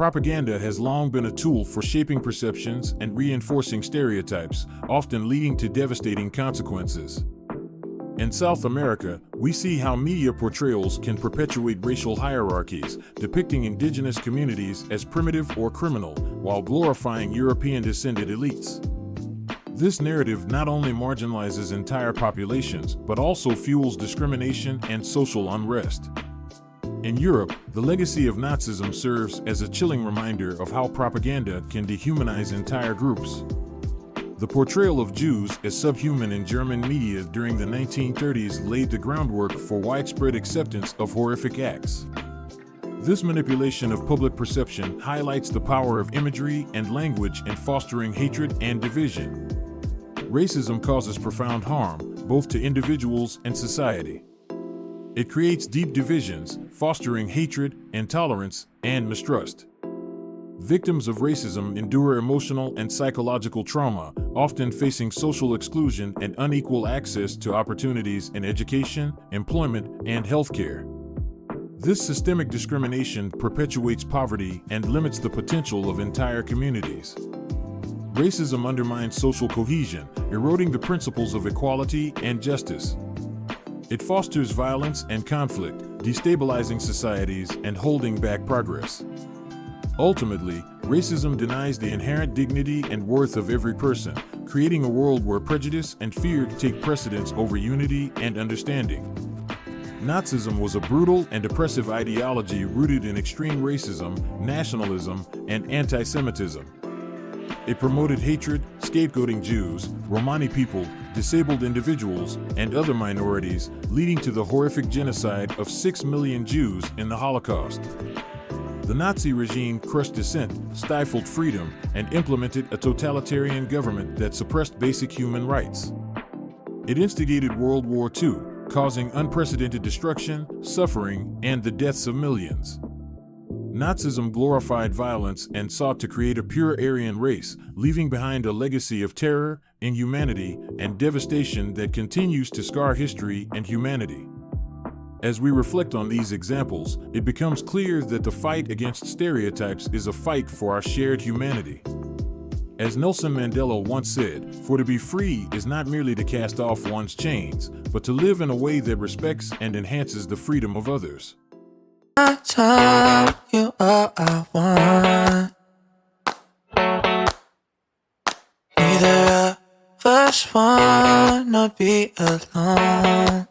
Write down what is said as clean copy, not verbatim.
propaganda has long been a tool for shaping perceptions and reinforcing stereotypes, often leading to devastating consequences. In South America, we see how media portrayals can perpetuate racial hierarchies, depicting indigenous communities as primitive or criminal, while glorifying European-descended elites. This narrative not only marginalizes entire populations, but also fuels discrimination and social unrest. In Europe, the legacy of Nazism serves as a chilling reminder of how propaganda can dehumanize entire groups. The portrayal of Jews as subhuman in German media during the 1930s laid the groundwork for widespread acceptance of horrific acts. This manipulation of public perception highlights the power of imagery and language in fostering hatred and division. Racism causes profound harm, both to individuals and society. It creates deep divisions, fostering hatred, intolerance, and mistrust. Victims of racism endure emotional and psychological trauma, often facing social exclusion and unequal access to opportunities in education, employment, and healthcare. This systemic discrimination perpetuates poverty and limits the potential of entire communities. Racism undermines social cohesion, eroding the principles of equality and justice. It fosters violence and conflict, destabilizing societies and holding back progress. Ultimately, racism denies the inherent dignity and worth of every person, creating a world where prejudice and fear take precedence over unity and understanding. Nazism was a brutal and oppressive ideology rooted in extreme racism, nationalism, and anti-Semitism. It promoted hatred, scapegoating Jews, Romani people, disabled individuals, and other minorities, leading to the horrific genocide of 6 million Jews in the Holocaust. The Nazi regime crushed dissent, stifled freedom, and implemented a totalitarian government that suppressed basic human rights. It instigated World War II, causing unprecedented destruction, suffering, and the deaths of millions. Nazism glorified violence and sought to create a pure Aryan race, leaving behind a legacy of terror, inhumanity, and devastation that continues to scar history and humanity. As we reflect on these examples, it becomes clear that the fight against stereotypes is a fight for our shared humanity. As Nelson Mandela once said, "For to be free is not merely to cast off one's chains, but to live in a way that respects and enhances the freedom of others." I tell you all I want. Neither of us wanna be alone.